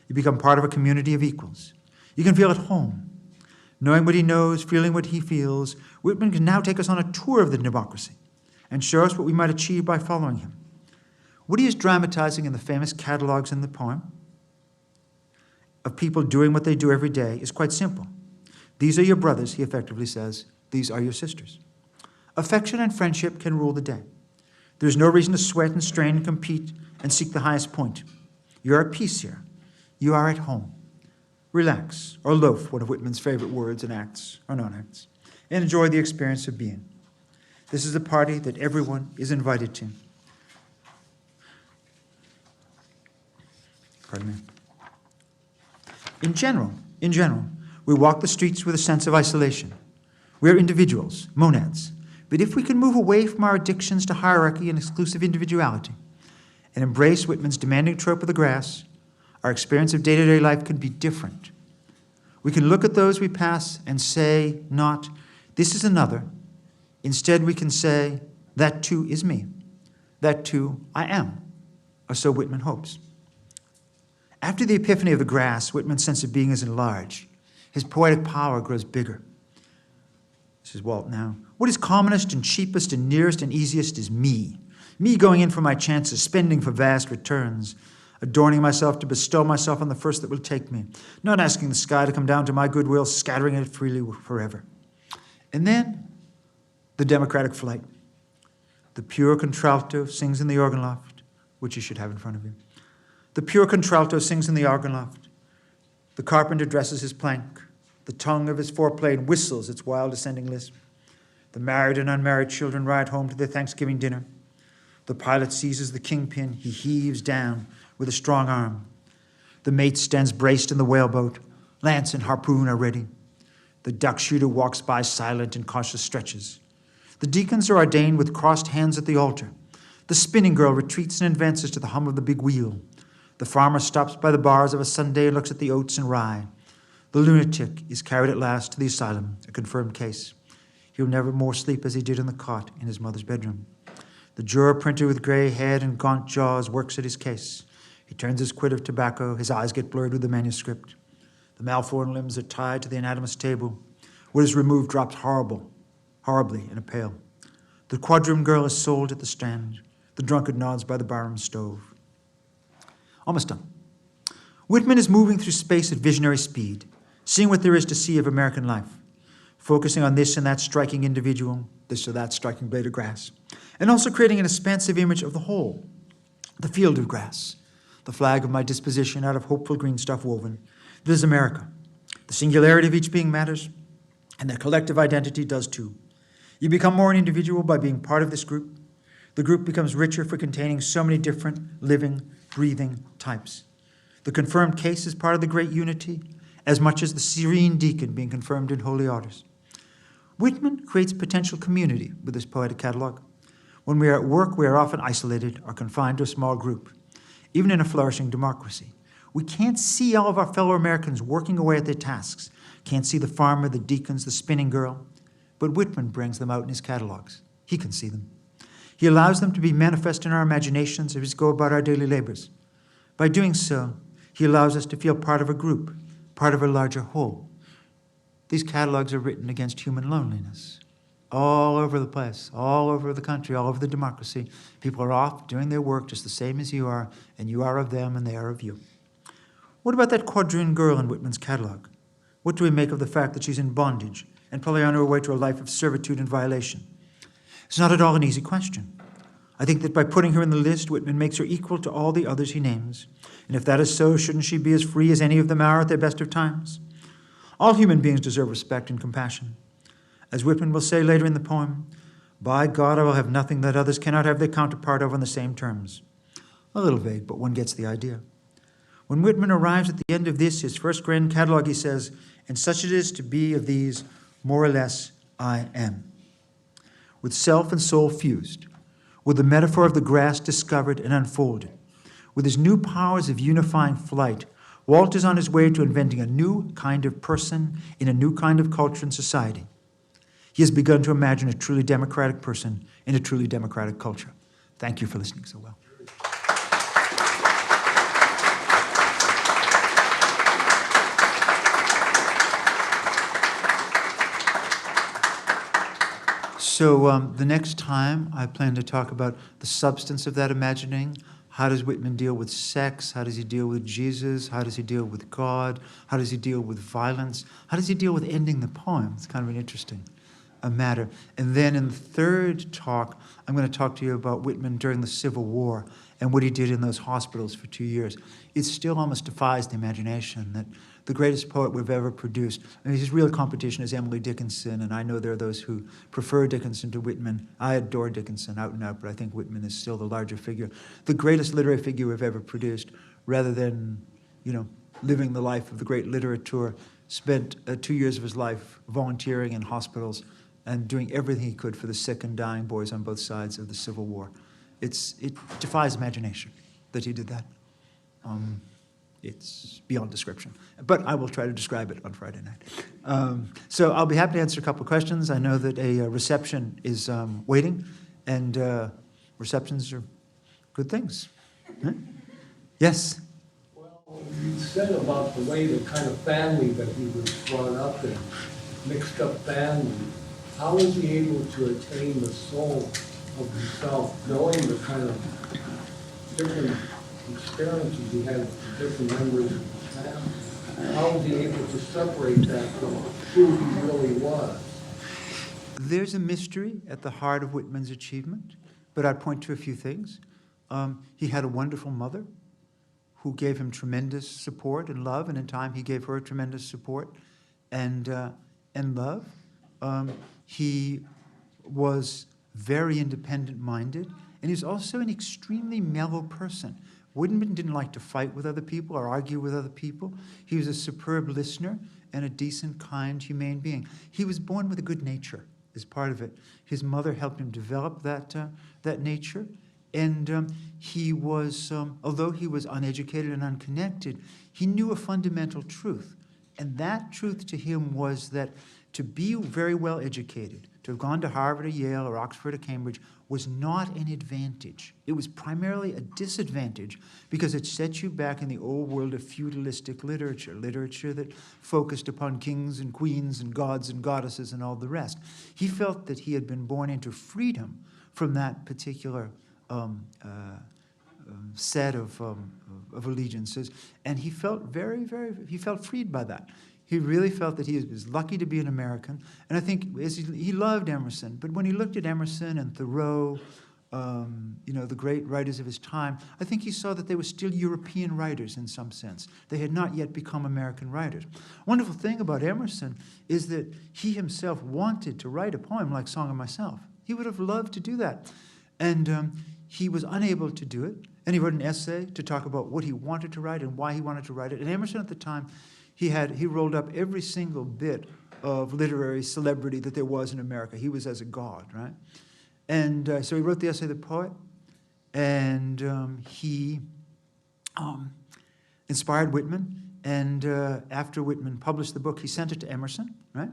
You become part of a community of equals. You can feel at home. Knowing what he knows, feeling what he feels, Whitman can now take us on a tour of the democracy and show us what we might achieve by following him. What he is dramatizing in the famous catalogs in the poem of people doing what they do every day is quite simple. These are your brothers, he effectively says. These are your sisters. Affection and friendship can rule the day. There's no reason to sweat and strain and compete and seek the highest point. You're at peace here. You are at home. Relax, or loaf, one of Whitman's favorite words in acts or non-acts, and enjoy the experience of being. This is a party that everyone is invited to. Pardon me. In general, we walk the streets with a sense of isolation. We are individuals, monads. But if we can move away from our addictions to hierarchy and exclusive individuality and embrace Whitman's demanding trope of the grass, our experience of day-to-day life can be different. We can look at those we pass and say not, this is another. Instead, we can say, that too is me. That too I am. Or so Whitman hopes. After the epiphany of the grass, Whitman's sense of being is enlarged. His poetic power grows bigger. This is Walt now. What is commonest and cheapest and nearest and easiest is me. Me going in for my chances, spending for vast returns, adorning myself to bestow myself on the first that will take me, not asking the sky to come down to my goodwill, scattering it freely forever. And then, the democratic flight. The pure contralto sings in the organ loft, which you should have in front of you. The pure contralto sings in the organ loft. The carpenter dresses his plank. The tongue of his foreplane whistles its wild ascending lisp. The married and unmarried children ride home to their Thanksgiving dinner. The pilot seizes the kingpin. He heaves down with a strong arm. The mate stands braced in the whaleboat. Lance and harpoon are ready. The duck shooter walks by silent and cautious stretches. The deacons are ordained with crossed hands at the altar. The spinning girl retreats and advances to the hum of the big wheel. The farmer stops by the bars of a Sunday and looks at the oats and rye. The lunatic is carried at last to the asylum, a confirmed case. He'll never more sleep as he did in the cot in his mother's bedroom. The juror printer with gray head and gaunt jaws works at his case. He turns his quid of tobacco. His eyes get blurred with the manuscript. The malformed limbs are tied to the anatomist's table. What is removed drops horribly in a pail. The quadroon girl is sold at the Strand. The drunkard nods by the barroom stove. Almost done. Whitman is moving through space at visionary speed, seeing what there is to see of American life, focusing on this and that striking individual, this or that striking blade of grass, and also creating an expansive image of the whole, the field of grass, the flag of my disposition out of hopeful green stuff woven. It is America. The singularity of each being matters, and their collective identity does too. You become more an individual by being part of this group. The group becomes richer for containing so many different living, breathing types. The confirmed case is part of the great unity, as much as the serene deacon being confirmed in holy orders. Whitman creates potential community with his poetic catalog. When we are at work, we are often isolated or confined to a small group, even in a flourishing democracy. We can't see all of our fellow Americans working away at their tasks, can't see the farmer, the deacons, the spinning girl, but Whitman brings them out in his catalogs. He can see them. He allows them to be manifest in our imaginations as we go about our daily labors. By doing so, he allows us to feel part of a group, part of a larger whole. These catalogs are written against human loneliness. All over the place, all over the country, all over the democracy. People are off doing their work just the same as you are, and you are of them and they are of you. What about that quadroon girl in Whitman's catalog? What do we make of the fact that she's in bondage and probably on her way to a life of servitude and violation? It's not at all an easy question. I think that by putting her in the list, Whitman makes her equal to all the others he names. And if that is so, shouldn't she be as free as any of them are at their best of times? All human beings deserve respect and compassion. As Whitman will say later in the poem, by God, I will have nothing that others cannot have their counterpart of on the same terms. A little vague, but one gets the idea. When Whitman arrives at the end of this, his first grand catalog, he says, and such it is to be of these, more or less, I am. With self and soul fused, with the metaphor of the grass discovered and unfolded, with his new powers of unifying flight, Walt is on his way to inventing a new kind of person in a new kind of culture and society. He has begun to imagine a truly democratic person in a truly democratic culture. Thank you for listening so well. So the next time I plan to talk about the substance of that imagining. How does Whitman deal with sex? How does he deal with Jesus? How does he deal with God? How does he deal with violence? How does he deal with ending the poem? It's kind of an interesting matter. And then in the third talk, I'm going to talk to you about Whitman during the Civil War and what he did in those hospitals for 2 years. It still almost defies the imagination that the greatest poet we've ever produced, I mean, his real competition is Emily Dickinson, and I know there are those who prefer Dickinson to Whitman. I adore Dickinson out and out, but I think Whitman is still the larger figure. The greatest literary figure we've ever produced, rather than, living the life of the great literateur, spent 2 years of his life volunteering in hospitals and doing everything he could for the sick and dying boys on both sides of the Civil War. It defies imagination that he did that. It's beyond description. But I will try to describe it on Friday night. So I'll be happy to answer a couple of questions. I know that a reception is waiting, and receptions are good things. Huh? Yes? Well, you said about the way, the kind of family that he was brought up in, mixed up family. How was he able to attain the soul of himself, knowing the kind of different experiences he had with different members of the family? How was he able to separate that from who he really was? There's a mystery at the heart of Whitman's achievement, but I'd point to a few things. He had a wonderful mother who gave him tremendous support and love, and in time he gave her tremendous support and love. He was very independent-minded, and he was also an extremely mellow person. Whitman didn't like to fight with other people or argue with other people. He was a superb listener and a decent, kind, humane being. He was born with a good nature as part of it. His mother helped him develop that nature, and he was, although he was uneducated and unconnected, he knew a fundamental truth, and that truth to him was that to be very well educated, to have gone to Harvard or Yale or Oxford or Cambridge, was not an advantage. It was primarily a disadvantage because it set you back in the old world of feudalistic literature that focused upon kings and queens and gods and goddesses and all the rest. He felt that he had been born into freedom from that particular set of allegiances, and he felt he felt freed by that. He really felt that he was lucky to be an American, and I think he loved Emerson, but when he looked at Emerson and Thoreau, the great writers of his time, I think he saw that they were still European writers in some sense. They had not yet become American writers. Wonderful thing about Emerson is that he himself wanted to write a poem like Song of Myself. He would have loved to do that, and he was unable to do it, and he wrote an essay to talk about what he wanted to write and why he wanted to write it. And Emerson at the time, he rolled up every single bit of literary celebrity that there was in America. He was as a god, right? And so he wrote the essay, The Poet, and he inspired Whitman. And after Whitman published the book, he sent it to Emerson, right?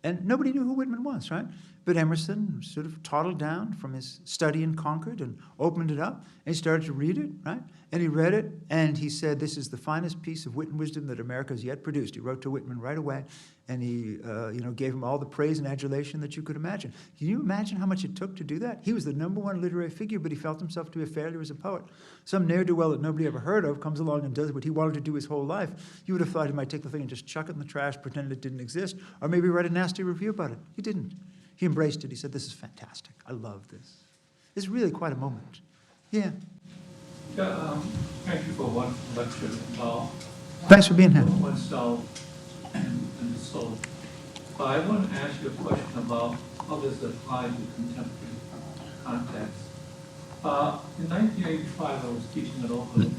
And nobody knew who Whitman was, right? But Emerson sort of toddled down from his study in Concord and opened it up, and he started to read it, right? And he read it, and he said, this is the finest piece of wit and wisdom that America has yet produced. He wrote to Whitman right away, and he gave him all the praise and adulation that you could imagine. Can you imagine how much it took to do that? He was the #1 literary figure, but he felt himself to be a failure as a poet. Some ne'er-do-well that nobody ever heard of comes along and does what he wanted to do his whole life. You would have thought he might take the thing and just chuck it in the trash, pretend it didn't exist, or maybe write a nasty review about it. He didn't. He embraced it. He said, this is fantastic. I love this. It's really quite a moment. Yeah. Yeah, thank you for one lecture about Thanks for being here. oneself and the soul. I want to ask you a question about how this applies to contemporary context. In 1985, I was teaching at Oakland,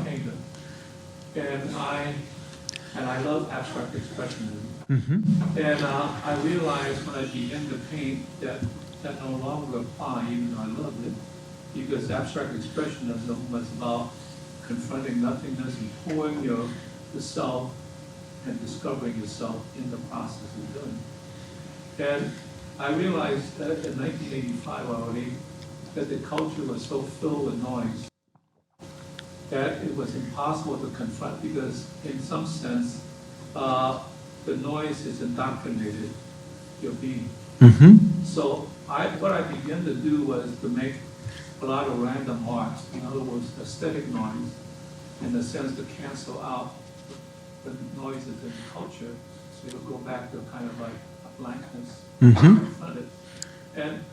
painter, and I love abstract expressionism. And I realized when I began to paint that no longer applied, even though I loved it, because abstract expressionism was about confronting nothingness and pouring yourself and discovering yourself in the process of doing it. And I realized that in 1985 already, that the culture was so filled with noise that it was impossible to confront, because in some sense, the noise has indoctrinated your being. So what I began to do was to make a lot of random marks, in other words, aesthetic noise, in the sense to cancel out the noises in the culture, so you'll go back to kind of like a blankness Mm-hmm. on it. And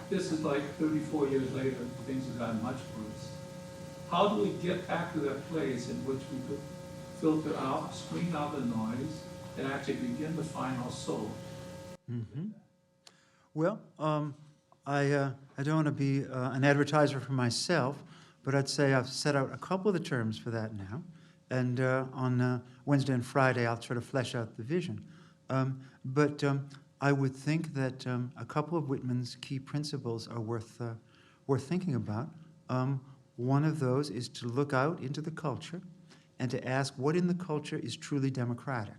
this is like 34 years later, things have gotten much worse. How do we get back to that place in which we could filter out, screen out the noise, and actually begin to find our soul? Mm-hmm. Well, I don't want to be an advertiser for myself, but I'd say I've set out a couple of the terms for that now. And on Wednesday and Friday, I'll try to flesh out the vision. But I would think that a couple of Whitman's key principles are worth thinking about. One of those is to look out into the culture and to ask what in the culture is truly democratic.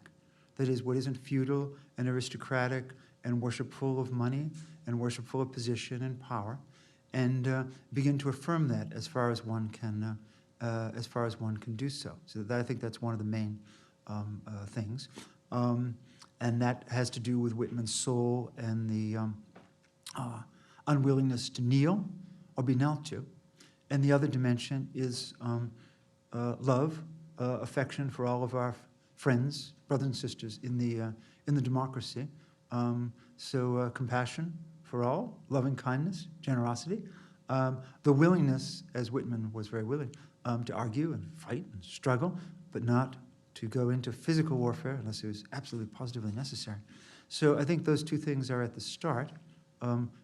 That is, what isn't feudal and aristocratic and worshipful of money and worshipful of position and power, and begin to affirm that as far as one can do so. So I think that's one of the main things, and that has to do with Whitman's soul and the unwillingness to kneel or be knelt to. And the other dimension is love, affection for all of our friends, brothers and sisters in the democracy. So compassion for all, loving kindness, generosity, the willingness, as Whitman was very willing, to argue and fight and struggle, but not to go into physical warfare unless it was absolutely positively necessary. So I think those two things are at the start,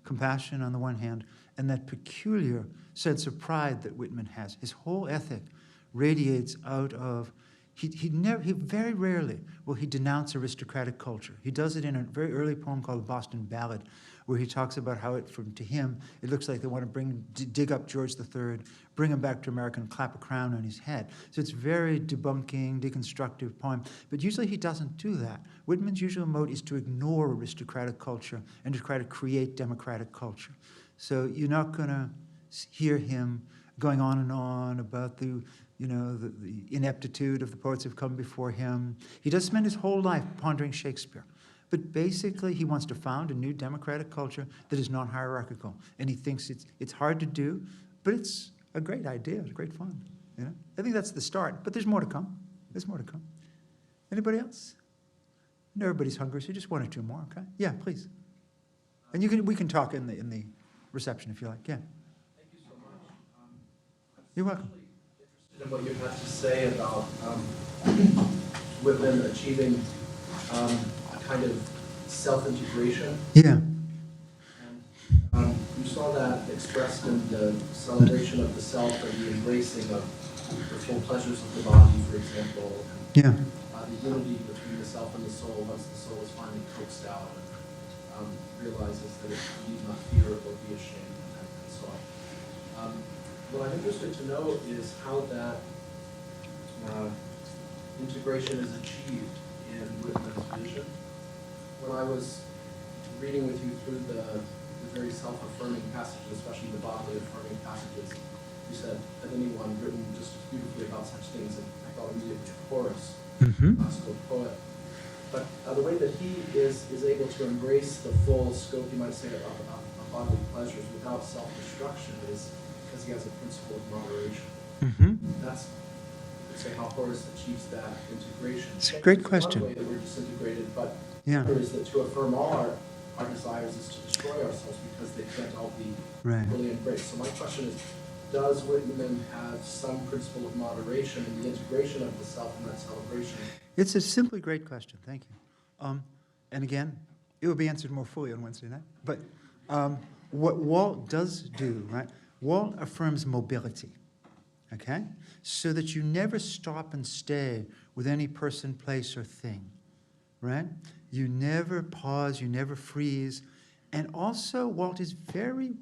compassion on the one hand, and that peculiar sense of pride that Whitman has. His whole ethic radiates out of, he very rarely will he denounce aristocratic culture. He does it in a very early poem called The Boston Ballad, where he talks about how to him, it looks like they want to dig up George III, bring him back to America and clap a crown on his head. So it's very debunking, deconstructive poem. But usually he doesn't do that. Whitman's usual mode is to ignore aristocratic culture and to try to create democratic culture. So you're not going to hear him going on and on about the ineptitude of the poets who've come before him. He does spend his whole life pondering Shakespeare. But basically, he wants to found a new democratic culture that is not hierarchical. And he thinks it's hard to do, but it's a great idea. It's great fun. You know? I think that's the start. But there's more to come. There's more to come. Anybody else? No, everybody's hungry, so just one or two more, okay? Yeah, please. And we can talk in the reception if you like. Yeah. Thank you so much. You're welcome. I'm interested in what you had to say about Whitman achieving a kind of self-integration. Yeah. And you saw that expressed in the celebration of the self and the embracing of the full pleasures of the body, for example. Yeah. The unity between the self and the soul once the soul is finally coaxed out and realizes that it need not fear or be ashamed and so on. What I'm interested to know is how that integration is achieved in Whitman's vision. When I was reading with you through the very self-affirming passages, especially the bodily affirming passages, you said, had anyone written just beautifully about such things? And I thought immediately of Horace, classical poet. But the way that he is able to embrace the full scope, you might say, of bodily pleasures without self-destruction is because he has a principle of moderation. That's, you could say, how Horace achieves that integration. It's a great question. One way that we're disintegrated, but Yeah. the other is that to affirm all our desires is to destroy ourselves because they can't all be Right. really embraced. So my question is, does Whitman have some principle of moderation in the integration of the self in that celebration? It's a simply great question. Thank you. And again, it will be answered more fully on Wednesday night. But what Walt does do, right? Walt affirms mobility, okay? So that you never stop and stay with any person, place, or thing, right? You never pause, you never freeze. And also, Walt is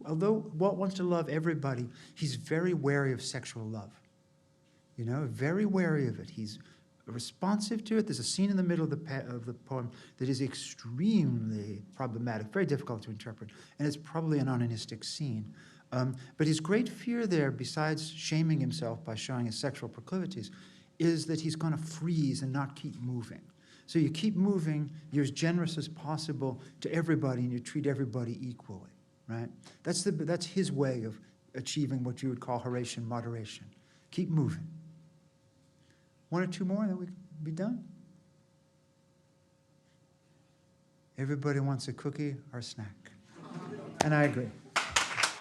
although Walt wants to love everybody, he's very wary of sexual love. You know, very wary of it. He's responsive to it. There's a scene in the middle of the poem that is extremely problematic, very difficult to interpret, and it's probably an onanistic scene. But his great fear there, besides shaming himself by showing his sexual proclivities, is that he's going to freeze and not keep moving. So you keep moving, you're as generous as possible to everybody, and you treat everybody equally, right? That's his way of achieving what you would call Horatian moderation. Keep moving. One or two more, and then we can be done. Everybody wants a cookie or a snack. And I agree.